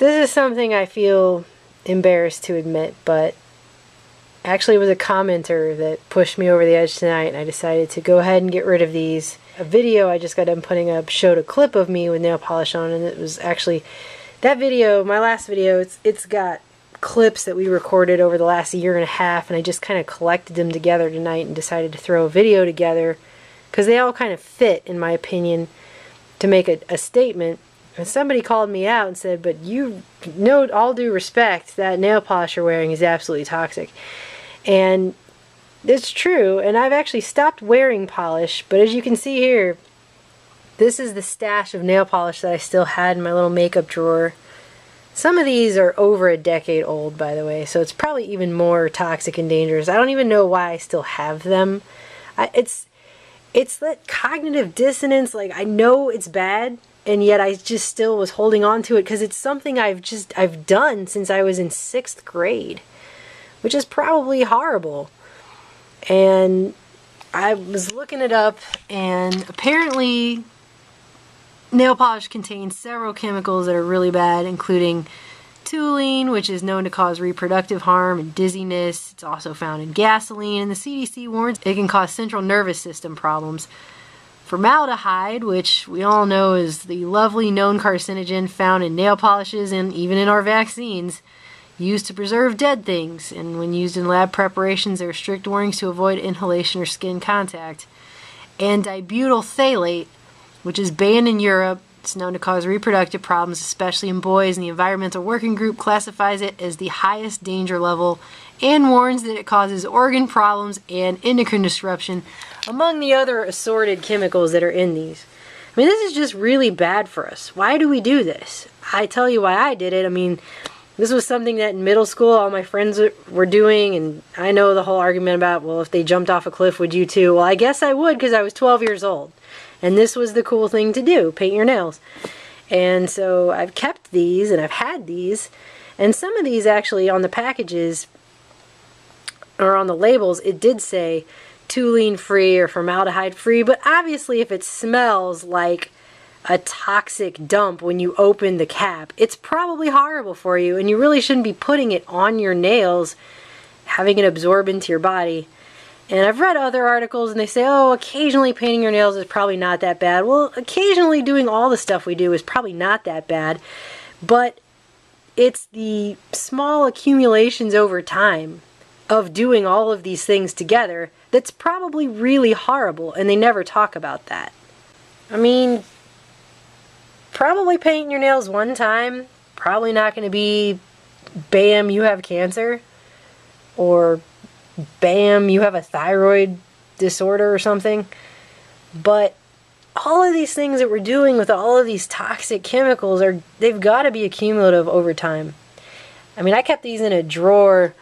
This is something I feel embarrassed to admit, but actually it was a commenter that pushed me over the edge tonight, and I decided to go ahead and get rid of these. A video I just got done putting up showed a clip of me with nail polish on, and it was actually that video, my last video. It's got clips that we recorded over the last year and a half, and I just kind of collected them together tonight and decided to throw a video together because they all kind of fit, in my opinion, to make a statement. And somebody called me out and said, but you know, all due respect, that nail polish you're wearing is absolutely toxic. And it's true, and I've actually stopped wearing polish, but as you can see here, this is the stash of nail polish that I still had in my little makeup drawer. Some of these are over a decade old, by the way, so it's probably even more toxic and dangerous. I don't even know why I still have them. It's that cognitive dissonance. Like, I know it's bad, and yet I just still was holding on to it because it's something I've done since I was in 6th grade, which is probably horrible. And I was looking it up, and apparently nail polish contains several chemicals that are really bad, including toluene, which is known to cause reproductive harm and dizziness. It's also found in gasoline, and the CDC warns it can cause central nervous system problems. Formaldehyde, which we all know is the lovely known carcinogen found in nail polishes and even in our vaccines, used to preserve dead things, and when used in lab preparations there are strict warnings to avoid inhalation or skin contact. And dibutyl phthalate, which is banned in Europe. It's known to cause reproductive problems, especially in boys, and the Environmental Working Group classifies it as the highest danger level and warns that it causes organ problems and endocrine disruption, among the other assorted chemicals that are in these. I mean, this is just really bad for us. Why do we do this? I tell you why I did it. I mean, this was something that in middle school all my friends were doing, and I know the whole argument about, well, if they jumped off a cliff, would you too? Well, I guess I would, because I was 12 years old. And this was the cool thing to do, paint your nails. And so I've kept these, and I've had these, and some of these actually on the packages, or on the labels, it did say toluene free or formaldehyde free, but obviously if it smells like a toxic dump when you open the cap, it's probably horrible for you, and you really shouldn't be putting it on your nails, having it absorb into your body. And I've read other articles and they say, oh, occasionally painting your nails is probably not that bad. Well, occasionally doing all the stuff we do is probably not that bad, but it's the small accumulations over time of doing all of these things together that's probably really horrible, and they never talk about that. I mean, probably painting your nails one time, probably not going to be, bam, you have cancer, or bam, you have a thyroid disorder or something. But all of these things that we're doing with all of these toxic chemicals, they've got to be accumulative over time. I mean, I kept these in a drawer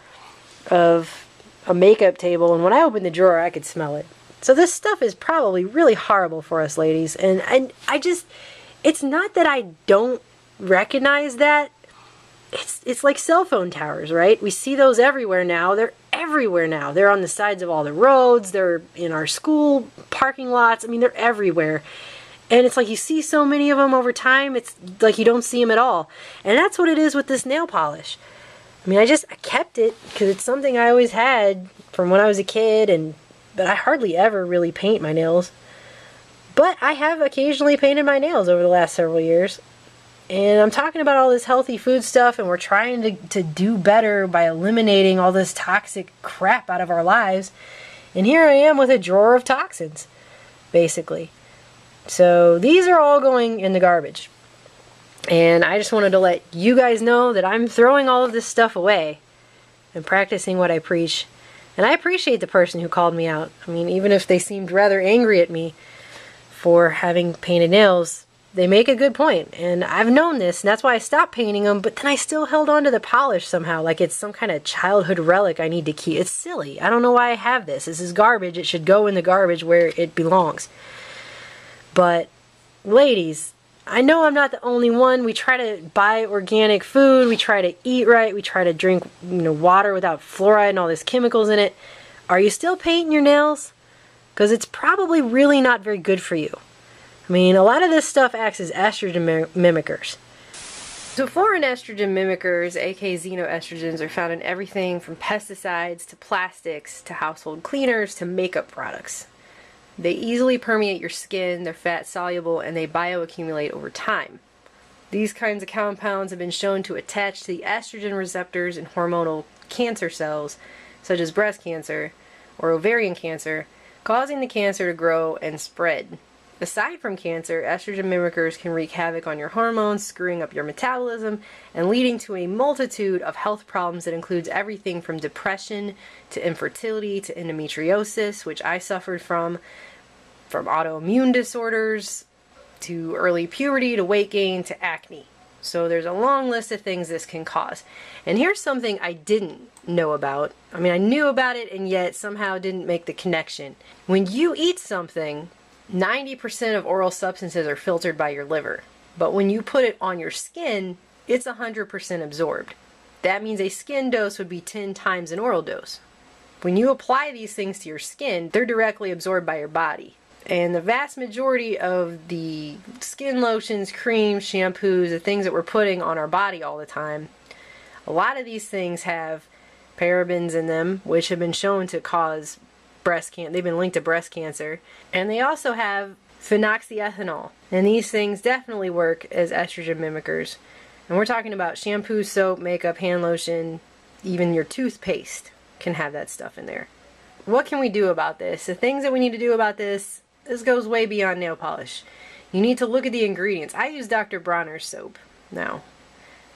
of a makeup table, and when I opened the drawer, I could smell it. So this stuff is probably really horrible for us ladies, and I just, it's not that I don't recognize that. It's like cell phone towers, right? We see those everywhere now. They're everywhere now. They're on the sides of all the roads. They're in our school parking lots. I mean, they're everywhere. And it's like you see so many of them over time, it's like you don't see them at all. And that's what it is with this nail polish. I mean, I kept it because it's something I always had from when I was a kid, but I hardly ever really paint my nails. But I have occasionally painted my nails over the last several years. And I'm talking about all this healthy food stuff, and we're trying to do better by eliminating all this toxic crap out of our lives. And here I am with a drawer of toxins, basically. So these are all going in the garbage. And I just wanted to let you guys know that I'm throwing all of this stuff away and practicing what I preach. And I appreciate the person who called me out. I mean, even if they seemed rather angry at me for having painted nails, they make a good point, and I've known this, and that's why I stopped painting them, but then I still held on to the polish somehow, like it's some kind of childhood relic I need to keep. It's silly. I don't know why I have this. This is garbage. It should go in the garbage where it belongs. But, ladies, I know I'm not the only one. We try to buy organic food, we try to eat right, we try to drink, water without fluoride and all these chemicals in it. Are you still painting your nails? Because it's probably really not very good for you. I mean, a lot of this stuff acts as estrogen mimickers. So foreign estrogen mimickers, aka xenoestrogens, are found in everything from pesticides to plastics to household cleaners to makeup products. They easily permeate your skin, they're fat soluble, and they bioaccumulate over time. These kinds of compounds have been shown to attach to the estrogen receptors in hormonal cancer cells, such as breast cancer or ovarian cancer, causing the cancer to grow and spread. Aside from cancer, estrogen mimickers can wreak havoc on your hormones, screwing up your metabolism, and leading to a multitude of health problems that includes everything from depression to infertility to endometriosis, which I suffered from autoimmune disorders, to early puberty, to weight gain, to acne. So there's a long list of things this can cause. And here's something I didn't know about. I mean, I knew about it and yet somehow didn't make the connection. When you eat something, 90% of oral substances are filtered by your liver. But when you put it on your skin, it's 100% absorbed. That means a skin dose would be 10 times an oral dose. When you apply these things to your skin, they're directly absorbed by your body. And the vast majority of the skin lotions, creams, shampoos, the things that we're putting on our body all the time, a lot of these things have parabens in them, which have been shown to cause breast cancer. They've been linked to breast cancer. And they also have phenoxyethanol. And these things definitely work as estrogen mimickers. And we're talking about shampoo, soap, makeup, hand lotion, even your toothpaste can have that stuff in there. What can we do about this? The things that we need to do about this goes way beyond nail polish. You need to look at the ingredients. I use Dr. Bronner's soap now,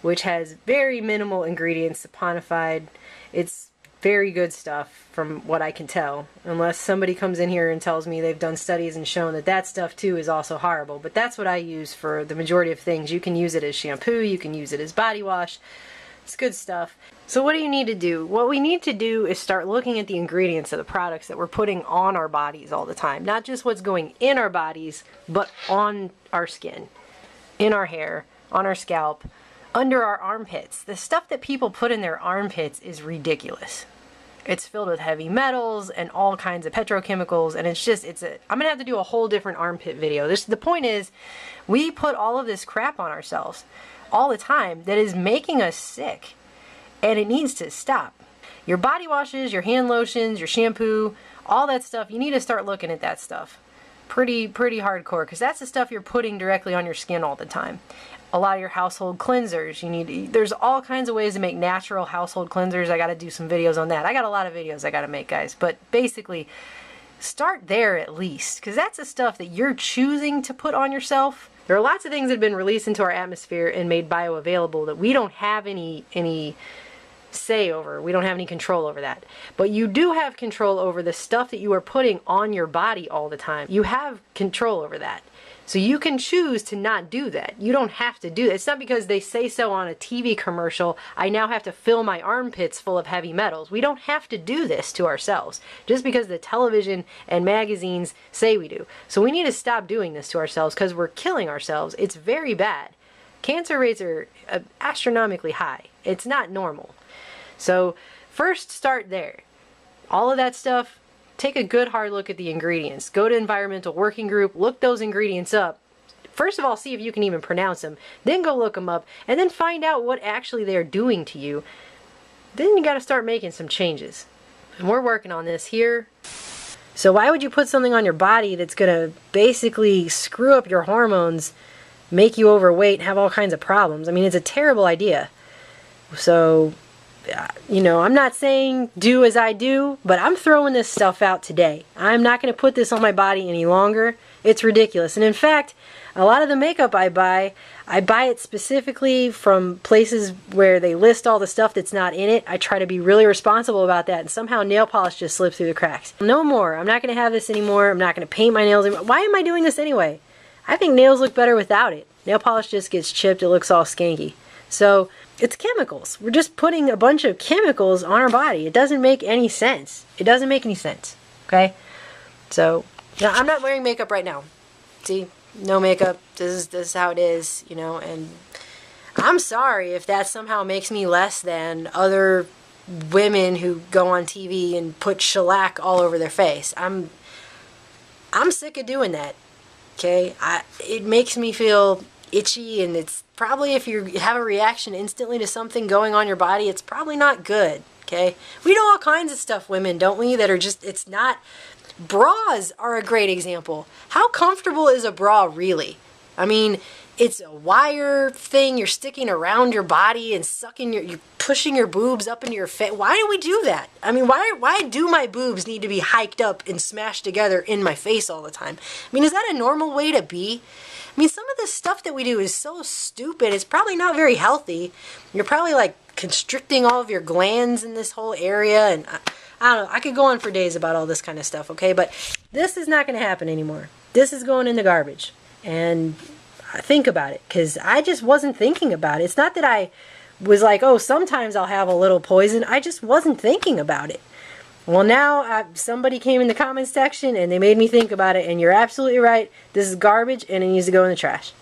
which has very minimal ingredients, saponified. It's very good stuff from what I can tell, unless somebody comes in here and tells me they've done studies and shown that that stuff too is also horrible. But that's what I use for the majority of things. You can use it as shampoo, you can use it as body wash. It's good stuff. So what do you need to do? What we need to do is start looking at the ingredients of the products that we're putting on our bodies all the time. Not just what's going in our bodies, but on our skin, in our hair, on our scalp, under our armpits. The stuff that people put in their armpits is ridiculous. It's filled with heavy metals and all kinds of petrochemicals, and I'm gonna have to do a whole different armpit video. The point is, we put all of this crap on ourselves all the time that is making us sick, and it needs to stop. Your body washes, your hand lotions, your shampoo, all that stuff, you need to start looking at that stuff pretty hardcore, because that's the stuff you're putting directly on your skin all the time. A lot of your household cleansers, there's all kinds of ways to make natural household cleansers. I got to do some videos on that. I got a lot of videos I got to make, guys, but basically start there at least, because that's the stuff that you're choosing to put on yourself. There are lots of things that have been released into our atmosphere and made bioavailable that we don't have any say over. We don't have any control over that. But you do have control over the stuff that you are putting on your body all the time. You have control over that. So you can choose to not do that. You don't have to do that. It's not because they say so on a TV commercial, I now have to fill my armpits full of heavy metals. We don't have to do this to ourselves just because the television and magazines say we do. So we need to stop doing this to ourselves because we're killing ourselves. It's very bad. Cancer rates are astronomically high. It's not normal. So first start there. All of that stuff, take a good hard look at the ingredients. Go to Environmental Working Group, look those ingredients up. First of all, see if you can even pronounce them. Then go look them up, and then find out what actually they're doing to you. Then you got to start making some changes. And we're working on this here. So why would you put something on your body that's going to basically screw up your hormones, make you overweight, and have all kinds of problems? I mean, it's a terrible idea. So, I'm not saying do as I do, but I'm throwing this stuff out today. I'm not going to put this on my body any longer. It's ridiculous. And in fact, a lot of the makeup I buy it specifically from places where they list all the stuff that's not in it. I try to be really responsible about that, and somehow nail polish just slips through the cracks. No more. I'm not going to have this anymore. I'm not going to paint my nails anymore. Why am I doing this anyway? I think nails look better without it. Nail polish just gets chipped. It looks all skanky. So it's chemicals. We're just putting a bunch of chemicals on our body. It doesn't make any sense. It doesn't make any sense. Okay? So, I'm not wearing makeup right now. See? No makeup. This is how it is, and I'm sorry if that somehow makes me less than other women who go on TV and put shellac all over their face. I'm sick of doing that. Okay? It makes me feel itchy, and it's probably, if you have a reaction instantly to something going on your body, it's probably not good, okay? We know all kinds of stuff, women, don't we, that are just, it's not. Bras are a great example. How comfortable is a bra really? I mean, it's a wire thing you're sticking around your body and sucking you're pushing your boobs up into your face. Why do we do that? I mean, why do my boobs need to be hiked up and smashed together in my face all the time? I mean, is that a normal way to be? I mean, some of the stuff that we do is so stupid. It's probably not very healthy. You're probably like constricting all of your glands in this whole area, and I don't know. I could go on for days about all this kind of stuff, okay? But this is not going to happen anymore. This is going in the garbage. And think about it, because I just wasn't thinking about it. It's not that I was like, oh, sometimes I'll have a little poison. I just wasn't thinking about it. Well, now somebody came in the comments section and they made me think about it, and you're absolutely right. This is garbage and it needs to go in the trash.